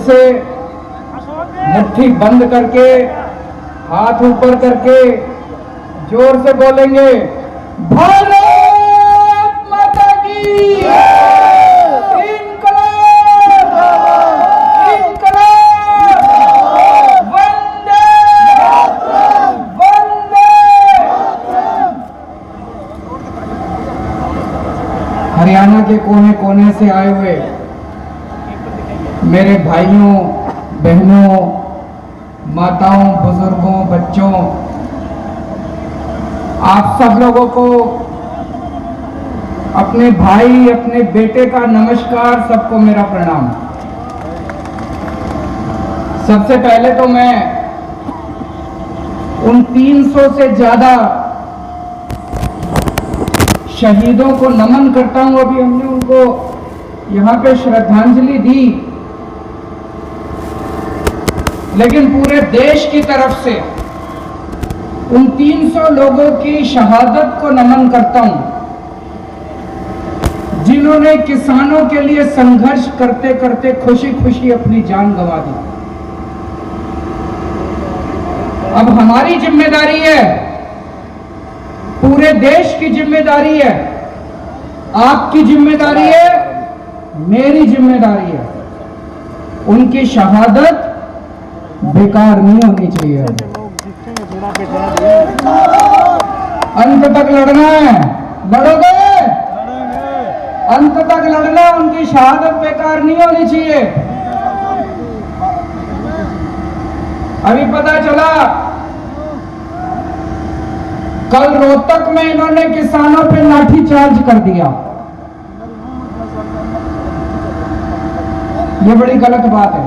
से मुट्ठी बंद करके हाथ ऊपर करके जोर से बोलेंगे भारत माता की इंकलाब इंकलाब वंदे वंदे। हरियाणा के कोने कोने से आए हुए मेरे भाइयों बहनों माताओं बुजुर्गों बच्चों, आप सब लोगों को अपने भाई अपने बेटे का नमस्कार, सबको मेरा प्रणाम। सबसे पहले तो मैं उन 300 से ज्यादा शहीदों को नमन करता हूं। अभी हमने उनको यहां पे श्रद्धांजलि दी, लेकिन पूरे देश की तरफ से उन 300 लोगों की शहादत को नमन करता हूं, जिन्होंने किसानों के लिए संघर्ष करते करते खुशी खुशी अपनी जान गंवा दी। अब हमारी जिम्मेदारी है, पूरे देश की जिम्मेदारी है, आपकी जिम्मेदारी है, मेरी जिम्मेदारी है, उनकी शहादत बेकार नहीं होनी चाहिए। अंत तक लड़ना है, लड़ोगे? अंत तक लड़ना, उनकी शहादत बेकार नहीं होनी चाहिए। अभी पता चला कल रोहतक में इन्होंने किसानों पे लाठीचार्ज कर दिया। ये बड़ी गलत बात है।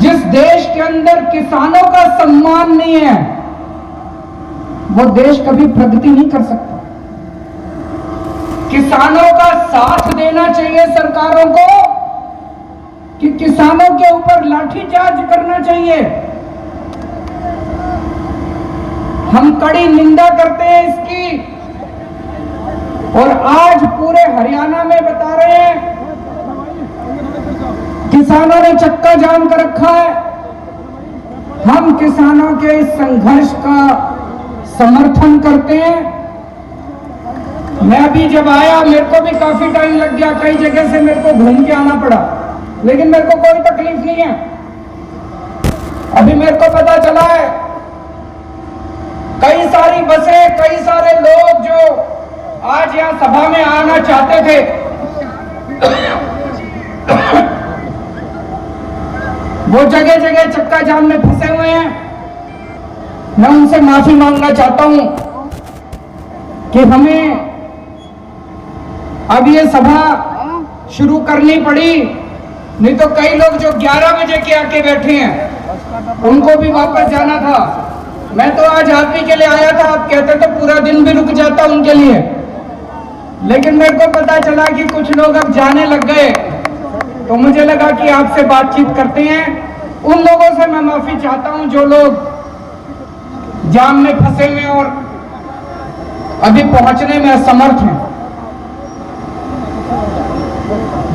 जिस देश के अंदर किसानों का सम्मान नहीं है, वो देश कभी प्रगति नहीं कर सकता। किसानों का साथ देना चाहिए सरकारों को कि किसानों के ऊपर लाठीचार्ज करना चाहिए। हम कड़ी निंदा करते हैं इसकी, और आज पूरे हरियाणा में बता रहे हैं किसानों ने चक्का जाम कर रखा है। हम किसानों के इस संघर्ष का समर्थन करते हैं। मैं अभी जब आया मेरे को भी काफी टाइम लग गया, कई जगह से मेरे को घूम के आना पड़ा, लेकिन मेरे को कोई तकलीफ नहीं है। अभी मेरे को पता चला है कई सारी बसें, कई सारे लोग जो आज यहां सभा में आना चाहते थे, वो जगह जगह चक्का जाम में फंसे हुए हैं। मैं उनसे माफी मांगना चाहता हूं कि हमें अब ये सभा शुरू करनी पड़ी, नहीं तो कई लोग जो 11 बजे के आके बैठे हैं उनको भी वापस जाना था। मैं तो आज आदमी के लिए आया था, आप कहते तो पूरा दिन भी रुक जाता उनके लिए, लेकिन मेरे को पता चला कि कुछ लोग अब जाने लग गए, तो मुझे लगा कि आपसे बातचीत करते हैं। उन लोगों से मैं माफी चाहता हूं जो लोग जाम में फंसे हुए और अभी पहुंचने में असमर्थ हैं।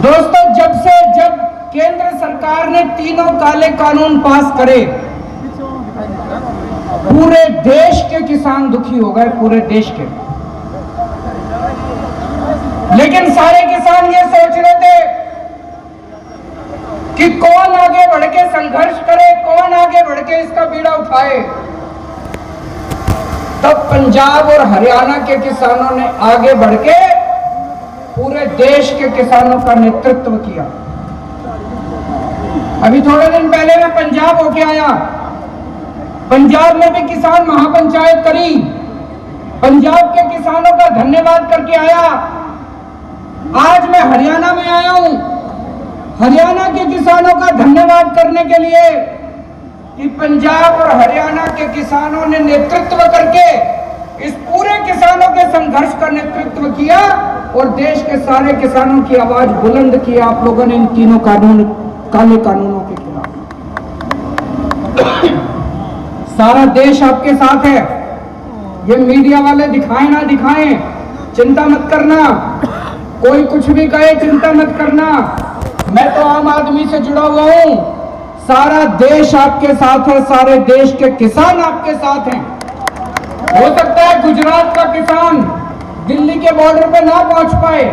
दोस्तों, जब केंद्र सरकार ने तीनों काले कानून पास करे, पूरे देश के किसान दुखी हो गए, पूरे देश के। लेकिन सारे किसान ये सोच रहे थे कि कौन आगे बढ़ के संघर्ष करे, कौन आगे बढ़ के इसका बीड़ा उठाए। तब पंजाब और हरियाणा के किसानों ने आगे बढ़ के पूरे देश के किसानों का नेतृत्व किया। अभी थोड़े दिन पहले मैं पंजाब होके आया, पंजाब में भी किसान महापंचायत करी, पंजाब के किसानों का धन्यवाद करके आया। आज मैं हरियाणा में आया हूं, हरियाणा के किसानों का धन्यवाद करने के लिए कि पंजाब और हरियाणा के किसानों ने नेतृत्व करके इस पूरे किसानों के संघर्ष का नेतृत्व किया और देश के सारे किसानों की आवाज बुलंद की आप लोगों ने इन तीनों काले कानूनों के खिलाफ। सारा देश आपके साथ है। ये मीडिया वाले दिखाएं ना दिखाएं, चिंता मत करना, कोई कुछ भी कहे चिंता मत करना। मैं तो आम आदमी से जुड़ा हुआ हूं। सारा देश आपके साथ है, सारे देश के किसान आपके साथ हैं। हो सकता है गुजरात का किसान दिल्ली के बॉर्डर पे ना पहुंच पाए,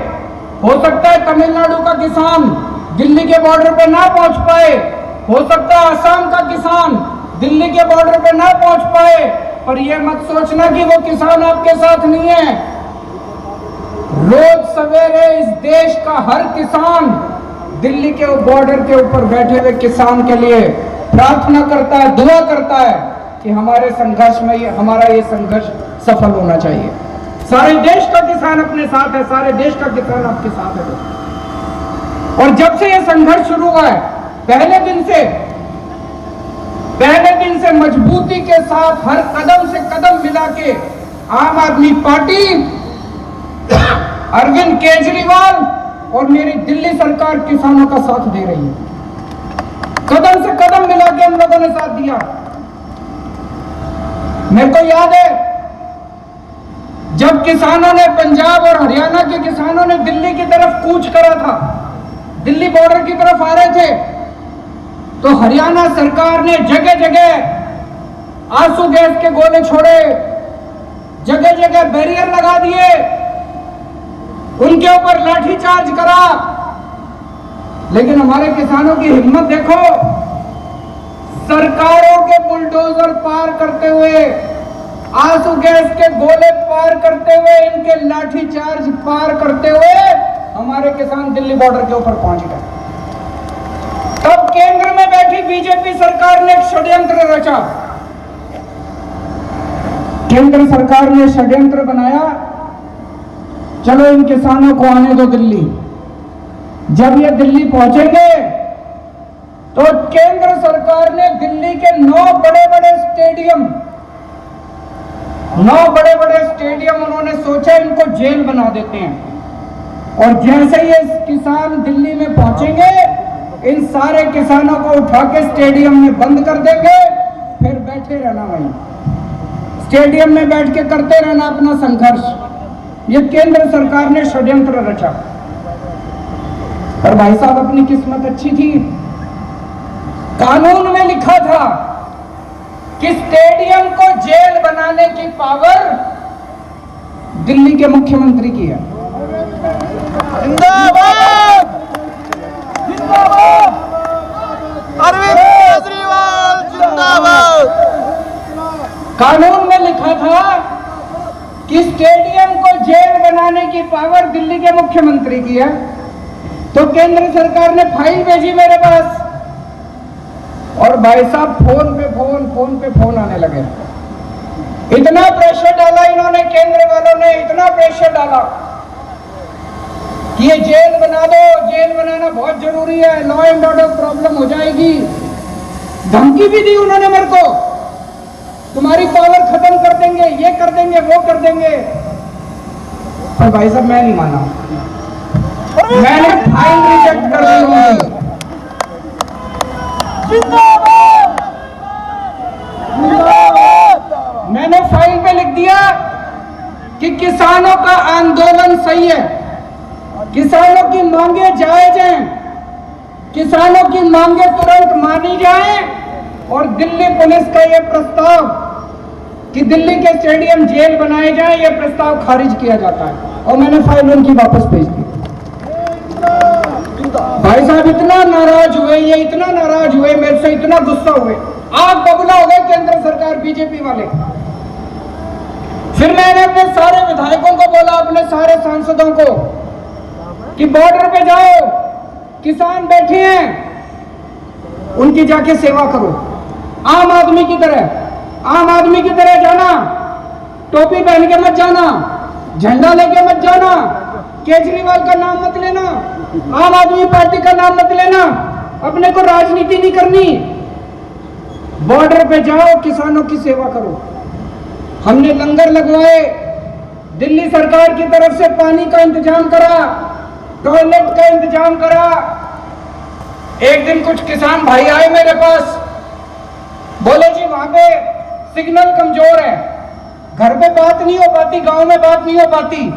हो सकता है तमिलनाडु का किसान दिल्ली के बॉर्डर पे ना पहुंच पाए, हो सकता है असम का किसान दिल्ली के बॉर्डर पे ना पहुंच पाए, पर यह मत सोचना कि वो किसान आपके साथ नहीं है। रोज सवेरे इस देश का हर किसान दिल्ली के बॉर्डर के ऊपर बैठे हुए किसान के लिए प्रार्थना करता है, दुआ करता है कि हमारे संघर्ष में हमारा ये संघर्ष सफल होना चाहिए। सारे देश का किसान अपने साथ है, सारे देश का किसान आपके साथ है। और जब से ये संघर्ष शुरू हुआ है, पहले दिन से मजबूती के साथ हर कदम से कदम मिला के आम आदमी पार्टी, अरविंद केजरीवाल और मेरी दिल्ली सरकार किसानों का साथ दे रही है। कदम से कदम मिला के हम लोगों ने साथ दिया। मेरे को याद है जब किसानों ने, पंजाब और हरियाणा के किसानों ने दिल्ली की तरफ कूच करा था, दिल्ली बॉर्डर की तरफ आ रहे थे, तो हरियाणा सरकार ने जगह जगह आंसू गैस के गोले छोड़े, जगह जगह बैरियर लगा दिए, उनके ऊपर लाठीचार्ज करा। लेकिन हमारे किसानों की हिम्मत देखो, सरकारों के बुलडोजर पार करते हुए, आंसू गैस के गोले पार करते हुए, इनके लाठीचार्ज पार करते हुए हमारे किसान दिल्ली बॉर्डर के ऊपर पहुंच गए। तब केंद्र में बैठी बीजेपी सरकार ने एक षड्यंत्र रचा। केंद्र सरकार ने षड्यंत्र बनाया, चलो इन किसानों को आने दो दिल्ली। जब ये दिल्ली पहुंचेंगे तो केंद्र सरकार ने दिल्ली के 9 बड़े बड़े स्टेडियम उन्होंने सोचा इनको जेल बना देते हैं। और जैसे ये किसान दिल्ली में पहुंचेंगे, इन सारे किसानों को उठा के स्टेडियम में बंद कर देंगे, फिर बैठे रहना वहीं स्टेडियम में बैठ के करते रहना अपना संघर्ष। ये केंद्र सरकार ने षड्यंत्र रचा। और भाई साहब अपनी किस्मत अच्छी थी, कानून में लिखा था कि स्टेडियम को जेल बनाने की पावर दिल्ली के मुख्यमंत्री की है। जिंदाबाद जिंदाबाद अरविंद केजरीवाल जिंदाबाद। कानून में लिखा था कि स्टेडियम को जेल बनाने की पावर दिल्ली के मुख्यमंत्री की है। तो केंद्र सरकार ने फाइल भेजी मेरे पास, और भाई साहब फोन पे फोन आने लगे। इतना प्रेशर डाला इन्होंने, केंद्र वालों ने इतना प्रेशर डाला कि ये जेल बना दो, जेल बनाना बहुत जरूरी है, लॉ एंड ऑर्डर प्रॉब्लम हो जाएगी। धमकी भी दी उन्होंने मेरे को, तुम्हारी पावर खत्म कर देंगे, ये कर देंगे, वो कर देंगे। पर भाई साहब मैं नहीं माना, मैंने फाइल रिजेक्ट कर दी। मैंने फाइल पे लिख दिया कि किसानों का आंदोलन सही है, किसानों की मांगे जायज हैं, किसानों की मांगे तुरंत मानी जाएं, और दिल्ली पुलिस का यह प्रस्ताव कि दिल्ली के स्टेडियम जेल बनाए जाएं, यह प्रस्ताव खारिज किया जाता है। और मैंने फाइल उनकी वापस भेज दी। भाई साहब इतना नाराज हुए, ये इतना नाराज हुए मेरे से, इतना गुस्सा हुए, आग बबूला हो गए केंद्र सरकार बीजेपी वाले। फिर मैंने अपने सारे विधायकों को बोला, अपने सारे सांसदों को, कि बॉर्डर पे जाओ, किसान बैठे हैं, उनकी जाके सेवा करो, आम आदमी की तरह जाना, टोपी पहन के मत जाना, झंडा लेके मत जाना, केजरीवाल का नाम मत लेना, आम आदमी पार्टी का नाम मत लेना, अपने को राजनीति नहीं करनी, बॉर्डर पे जाओ, किसानों की सेवा करो। हमने लंगर लगवाए, दिल्ली सरकार की तरफ से पानी का इंतजाम करा, टॉयलेट का इंतजाम करा। एक दिन कुछ किसान भाई आए मेरे पास, बोले जी वहां पे सिग्नल कमजोर है, घर पे बात नहीं हो पाती, गांव में बात नहीं हो पाती,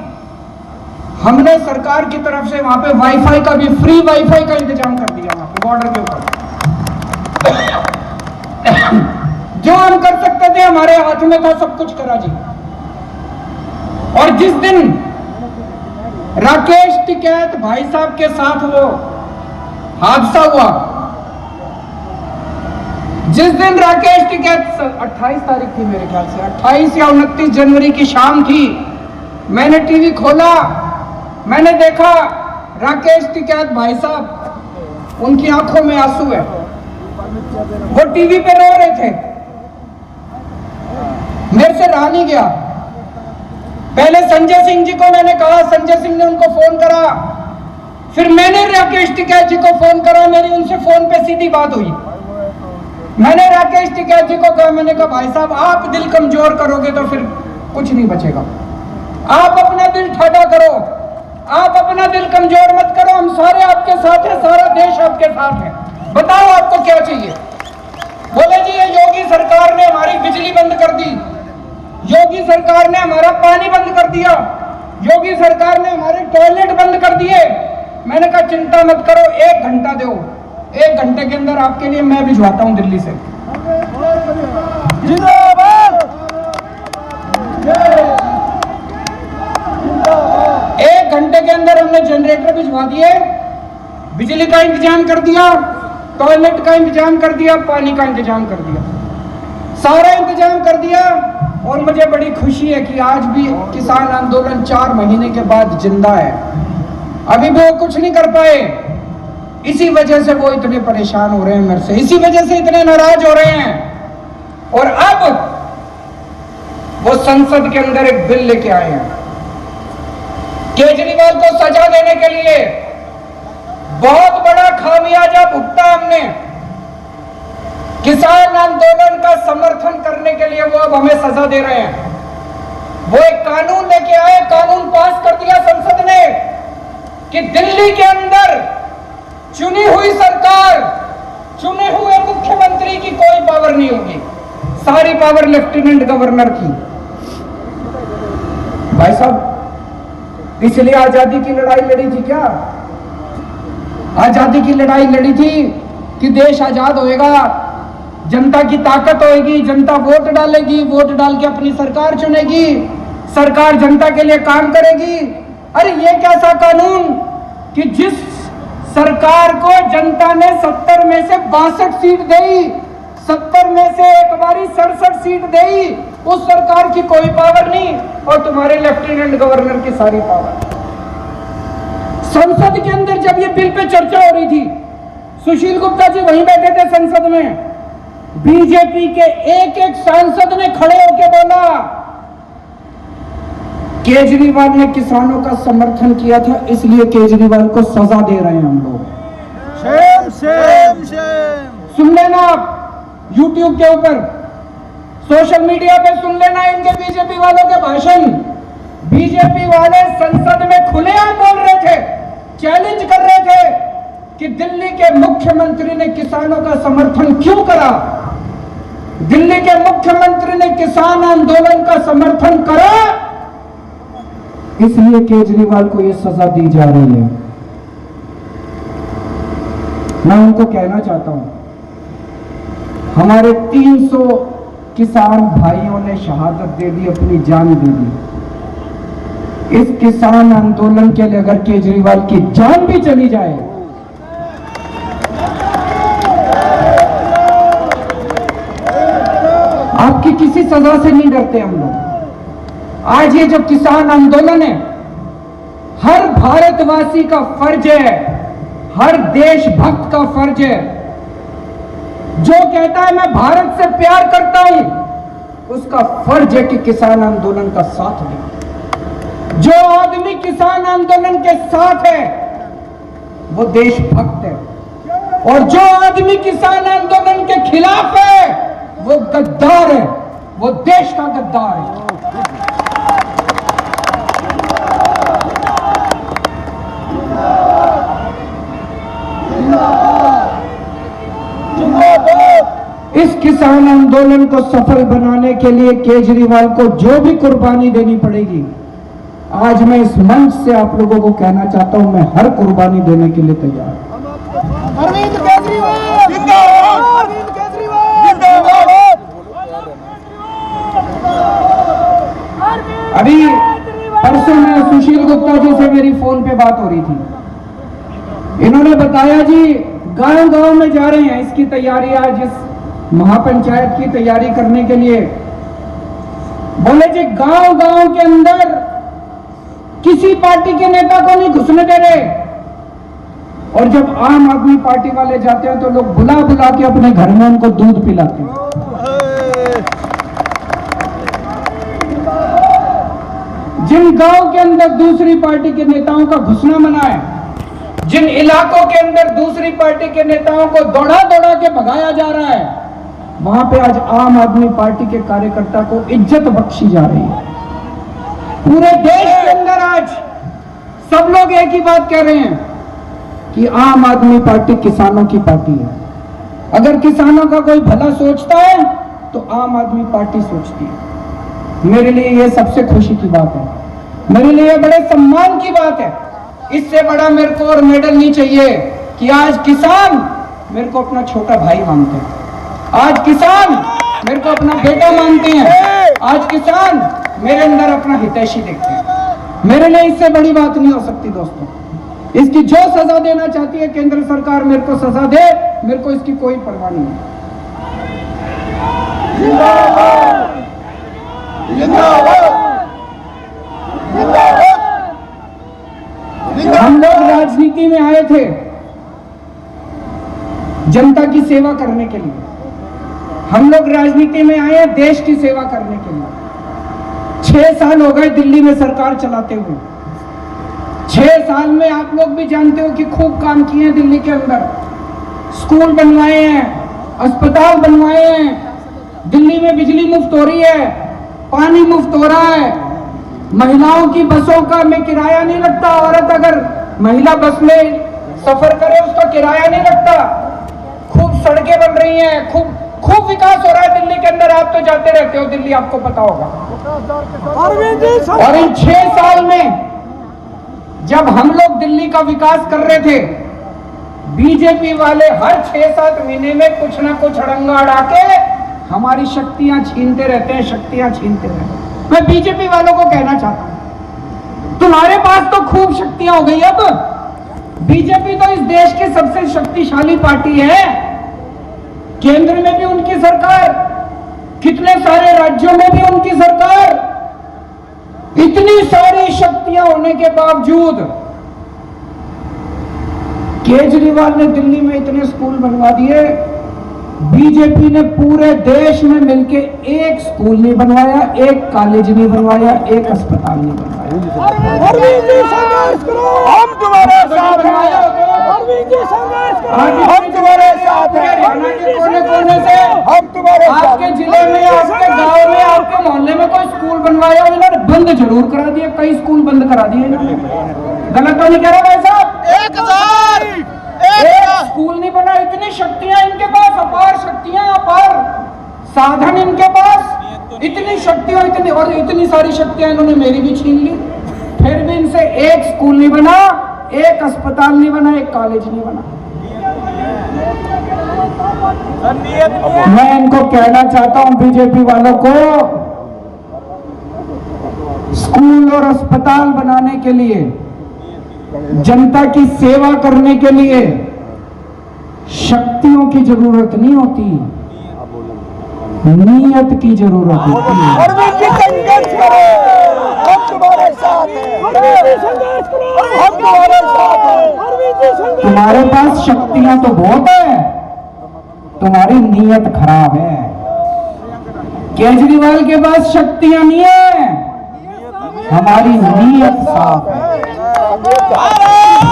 हमने सरकार की तरफ से वहां पे वाईफाई का भी, फ्री वाईफाई का इंतजाम कर दिया वहां पे बॉर्डर के ऊपर। जो हम कर सकते थे हमारे हाथ में था, सब कुछ करा जी। और जिस दिन राकेश टिकैत भाई साहब के साथ वो हादसा हुआ, जिस दिन राकेश टिकैत 28 तारीख थी मेरे ख्याल से, 28 या 29 जनवरी की शाम थी, मैंने टीवी खोला, मैंने देखा राकेश टिकैत भाई साहब, उनकी आंखों में आंसू है, वो टीवी पे रो रहे थे। मेरे से रहा नहीं गया। पहले संजय सिंह जी को मैंने कहा, संजय सिंह ने उनको फोन करा, फिर मैंने राकेश टिकैत जी को फोन करा, मेरी उनसे फोन पे सीधी बात हुई। मैंने राकेश टिकैत जी को कहा, मैंने कहा भाई साहब आप दिल कमजोर करोगे तो फिर कुछ नहीं बचेगा, आप अपना दिल ठाडा करो, आप अपना दिल कमजोर मत करो, हम सारे आपके साथ हैं, सारा देश आपके साथ है, बताओ आपको क्या चाहिए। बोले जी ये योगी सरकार ने हमारी बिजली बंद कर दी, योगी सरकार ने हमारा पानी बंद कर दिया, योगी सरकार ने हमारे टॉयलेट बंद कर दिए। मैंने कहा चिंता मत करो, 1 घंटा दो, 1 घंटे के अंदर आपके लिए मैं भिजवाता हूं दिल्ली से। जिंदाबाद, 1 घंटे के अंदर हमने जनरेटर भिजवा दिए, बिजली का इंतजाम कर दिया, टॉयलेट का इंतजाम कर दिया, पानी का इंतजाम कर दिया, सारा इंतजाम कर दिया। और मुझे बड़ी खुशी है कि आज भी किसान आंदोलन 4 महीने के बाद जिंदा है। अभी भी वो कुछ नहीं कर पाए, इसी वजह से वो इतने परेशान हो रहे हैं मेरे से, इसी वजह से इतने नाराज हो रहे हैं। और अब वो संसद के अंदर एक बिल लेके आए हैं केजरीवाल को सजा देने के लिए। बहुत बड़ा खामियाजा भुगता हमने, किसान आंदोलन का समर्थन करने के लिए वो अब हमें सजा दे रहे हैं। वो एक कानून लेके आए, कानून पास कर दिया संसद ने कि दिल्ली के अंदर चुनी हुई सरकार, चुने हुए मुख्यमंत्री की कोई पावर नहीं होगी, सारी पावर लेफ्टिनेंट गवर्नर की। भाई साहब इसलिए आजादी की लड़ाई लड़ी थी क्या? आजादी की लड़ाई लड़ी थी कि देश आजाद होएगा, जनता की ताकत होएगी, जनता वोट डालेगी, वोट डाल के अपनी सरकार चुनेगी, सरकार जनता के लिए काम करेगी। अरे ये कैसा कानून कि जिस सरकार को जनता ने 70 में से 62 सीट दी, 70 में से एक बारी 67 सीट दी, उस सरकार की कोई पावर नहीं और तुम्हारे लेफ्टिनेंट गवर्नर की सारी पावर। संसद के अंदर जब ये बिल पे चर्चा हो रही थी, सुशील गुप्ता जी वहीं बैठे थे संसद में, बीजेपी के एक सांसद ने खड़े होकर बोला केजरीवाल ने किसानों का समर्थन किया था, इसलिए केजरीवाल को सजा दे रहे हैं हम लोग। Shem Shem Shem. सुन लेना आप यूट्यूब के ऊपर, सोशल मीडिया पे सुन लेना इनके बीजेपी वालों के भाषण। बीजेपी वाले संसद में खुलेआम बोल रहे थे, चैलेंज कर रहे थे कि दिल्ली के मुख्यमंत्री ने किसानों का समर्थन क्यों करा, दिल्ली के मुख्यमंत्री ने किसान आंदोलन का समर्थन करा, इसलिए केजरीवाल को यह सजा दी जा रही है। मैं उनको कहना चाहता हूं, हमारे 300 किसान भाइयों ने शहादत दे दी, अपनी जान दे दी। इस किसान आंदोलन के लिए अगर केजरीवाल की जान भी चली जाए, आपकी किसी सजा से नहीं डरते हम लोग। आज ये जो किसान आंदोलन है, हर भारतवासी का फर्ज है, हर देशभक्त का फर्ज है, जो कहता है मैं भारत से प्यार करता हूं, उसका फर्ज है कि किसान आंदोलन का साथ दे। जो आदमी किसान आंदोलन के साथ है वो देशभक्त है, और जो आदमी किसान आंदोलन के खिलाफ है वो गद्दार है, वो देश का गद्दार है। इस किसान आंदोलन को सफल बनाने के लिए केजरीवाल को जो भी कुर्बानी देनी पड़ेगी आज मैं इस मंच से आप लोगों को कहना चाहता हूं, मैं हर कुर्बानी देने के लिए तैयार हूं। अरविंद केजरीवाल जिंदाबाद, अरविंद केजरीवाल जिंदाबाद। अभी परसों में सुशील गुप्ता जी से मेरी फोन पे बात हो रही थी। इन्होंने बताया जी गांव गांव में जा रहे हैं इसकी तैयारी, आज इस महापंचायत की तैयारी करने के लिए। बोले जी गांव गांव के अंदर किसी पार्टी के नेता को नहीं घुसने दे रहे, और जब आम आदमी पार्टी वाले जाते हैं तो लोग बुला बुला के अपने घर में उनको दूध पिलाते हैं। जिन गांव के अंदर दूसरी पार्टी के नेताओं का घुसना मना है, जिन इलाकों के अंदर दूसरी पार्टी के नेताओं को दौड़ा दौड़ा के भगाया जा रहा है, वहां पे आज आम आदमी पार्टी के कार्यकर्ता को इज्जत बख्शी जा रही है। पूरे देश के अंदर आज सब लोग एक ही बात कह रहे हैं कि आम आदमी पार्टी किसानों की पार्टी है। अगर किसानों का कोई भला सोचता है तो आम आदमी पार्टी सोचती है। मेरे लिए यह सबसे खुशी की बात है, मेरे लिए बड़े सम्मान की बात है। इससे बड़ा मेरे को और मेडल नहीं चाहिए कि आज किसान मेरे को अपना छोटा भाई मानते हैं, आज किसान मेरे को अपना बेटा मानते हैं, आज किसान मेरे अंदर अपना हितैषी देखते हैं। मेरे लिए इससे बड़ी बात नहीं हो सकती दोस्तों। इसकी जो सजा देना चाहती है केंद्र सरकार मेरे को सजा दे, मेरे को इसकी कोई परवाह नहीं है। हम लोग राजनीति में आए थे जनता की सेवा करने के लिए, हम लोग राजनीति में आए हैं देश की सेवा करने के लिए। 6 साल हो गए दिल्ली में सरकार चलाते हुए। 6 साल में आप लोग भी जानते हो कि खूब काम किए हैं दिल्ली के अंदर। स्कूल बनवाए हैं, अस्पताल बनवाए हैं, दिल्ली में बिजली मुफ्त हो रही है, पानी मुफ्त हो रहा है, महिलाओं की बसों का में किराया नहीं लगता। औरत अगर महिला बस में सफर करे उसका किराया नहीं लगता। खूब सड़कें बन रही हैं, खूब विकास हो रहा है दिल्ली के अंदर। आप तो जाते रहते हो दिल्ली, आपको पता होगा। और इन 6 साल में जब हम लोग दिल्ली का विकास कर रहे थे, बीजेपी वाले हर 6-7 महीने में कुछ ना कुछ अड़ंगा अड़ा के हमारी शक्तियां छीनते रहते हैं, शक्तियां छीनते रहते हैं। मैं बीजेपी वालों को कहना चाहता हूं, तुम्हारे पास तो खूब शक्तियां हो गई। अब बीजेपी तो इस देश की सबसे शक्तिशाली पार्टी है, केंद्र में भी उनकी सरकार, कितने सारे राज्यों में भी उनकी सरकार। इतनी सारी शक्तियां होने के बावजूद केजरीवाल ने दिल्ली में इतने स्कूल बनवा दिए, बीजेपी ने पूरे देश में मिलके एक स्कूल नहीं बनवाया, एक कॉलेज नहीं बनवाया, एक अस्पताल नहीं बनवाया। अरविंद जी संघर्ष करो, हम तुम्हारे साथ हैं। अरविंद जी संघर्ष करो, हम तुम्हारे साथ हैं। हरियाणा के कोने कोने से, हम तुम्हारे साथ। आपके जिले में, आपके गांव में, आपके मोहल्ले में कोई स्कूल बनवाया, इन्होंने बंद जरूर करा दिए। कई स्कूल बंद करा दिए इन्होंने। गलत तो नहीं कह रहा भाई साहब? 1000 एक स्कूल नहीं बना। इतनी शक्तियां इनके पास, अपार शक्तियां, अपार साधन इनके पास, इतनी शक्तियां, इतनी सारी शक्तियां इन्होंने मेरी भी छीन ली। फिर भी इनसे एक स्कूल नहीं बना, एक अस्पताल नहीं बना, एक कॉलेज नहीं बना। मैं इनको कहना चाहता हूं बीजेपी वालों को, स्कूल और अस्पताल बनाने के लिए, जनता की सेवा करने के लिए शक्तियों की जरूरत नहीं होती, नीयत की जरूरत होती है। अरविंद जी संघर्ष करो, हम तुम्हारे साथ हैं। अरविंद जी संघर्ष करो, हम तुम्हारे साथ हैं। अरविंद जी संघर्ष। तुम्हारे पास शक्तियां तो बहुत है, तुम्हारी नीयत खराब है। केजरीवाल के पास शक्तियां नहीं है, हमारी नीयत साफ है।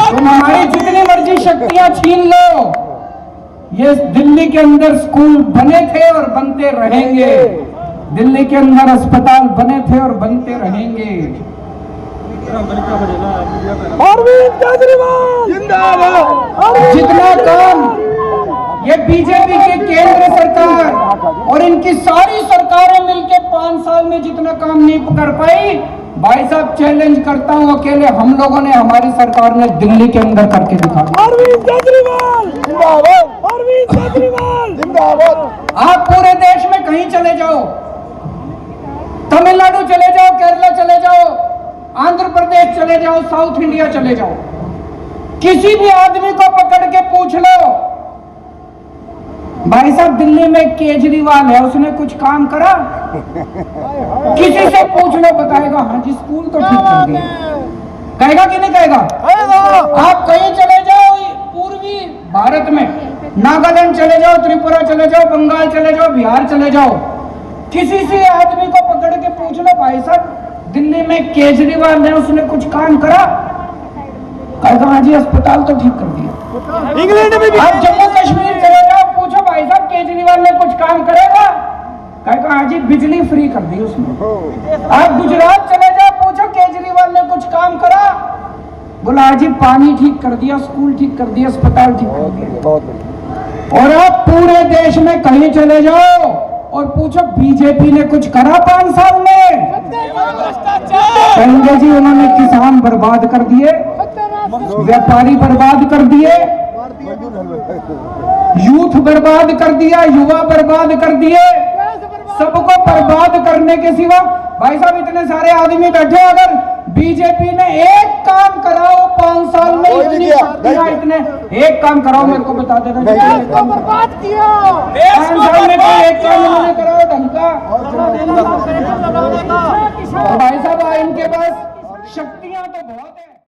तुम हमारी जितनी मर्जी शक्तियां छीन लो, ये दिल्ली के अंदर स्कूल बने थे और बनते रहेंगे, दिल्ली के अंदर अस्पताल बने थे और बनते रहेंगे। अरविंद केजरीवाल जिंदाबाद। जितना काम ये बीजेपी के केंद्र सरकार और इनकी सारी सरकारें मिलकर 5 साल में जितना काम नहीं कर पाई, भाई साहब चैलेंज करता हूं, अकेले हम लोगों ने, हमारी सरकार ने दिल्ली के अंदर करके दिखाया। अरविंद केजरीवाल जिंदाबाद, अरविंद केजरीवाल जिंदाबाद। आप पूरे देश में कहीं चले जाओ, तमिलनाडु चले जाओ, केरला चले जाओ, आंध्र प्रदेश चले जाओ, साउथ इंडिया चले जाओ, किसी भी आदमी को पकड़ के पूछ लो, भाई साहब दिल्ली में केजरीवाल है, उसने कुछ काम करा? किसी से पूछ लो, बताएगा हाँ जी स्कूल तो ठीक कर दिया। कहेगा कि नहीं कहेगा? आप कहीं चले जाओ पूर्वी भारत में, नागालैंड चले जाओ, त्रिपुरा चले जाओ, बंगाल चले जाओ, बिहार चले जाओ, किसी से आदमी को पकड़ के पूछ लो, भाई साहब दिल्ली में केजरीवाल ने उसने कुछ काम करा? कहेगा हाँ जी अस्पताल तो ठीक कर दिया। इंग्लैंड में भी आप जम्मू कश्मीर चले जाओ, पूछो भाई साहब केजरीवाल ने कुछ काम करेगा? कहेगा हाँ जी बिजली फ्री कर दी उसने। आप गुजरात चले जाओ, पूछो केजरीवाल ने कुछ काम करा? बोला हाँ जी पानी ठीक कर दिया, स्कूल ठीक कर दिया, अस्पताल ठीक कर दिया। और आप पूरे देश में कहीं चले जाओ और पूछो बीजेपी ने कुछ करा 5 साल में? कहेंगे जी उन्होंने किसान बर्बाद कर दिए, व्यापारी बर्बाद कर दिए, यूथ बर्बाद कर दिया, युवा बर्बाद कर दिए, सबको बर्बाद करने के सिवा। भाई साहब इतने सारे आदमी बैठे, अगर बीजेपी ने एक काम कराओ 5 साल में, इतने एक काम कराओ मेरे को बता देना। बर्बाद किया 5 साल में कोई एक काम उन्होंने कराओ ढंग का? भाई साहब इनके पास शक्तियां तो बहुत है।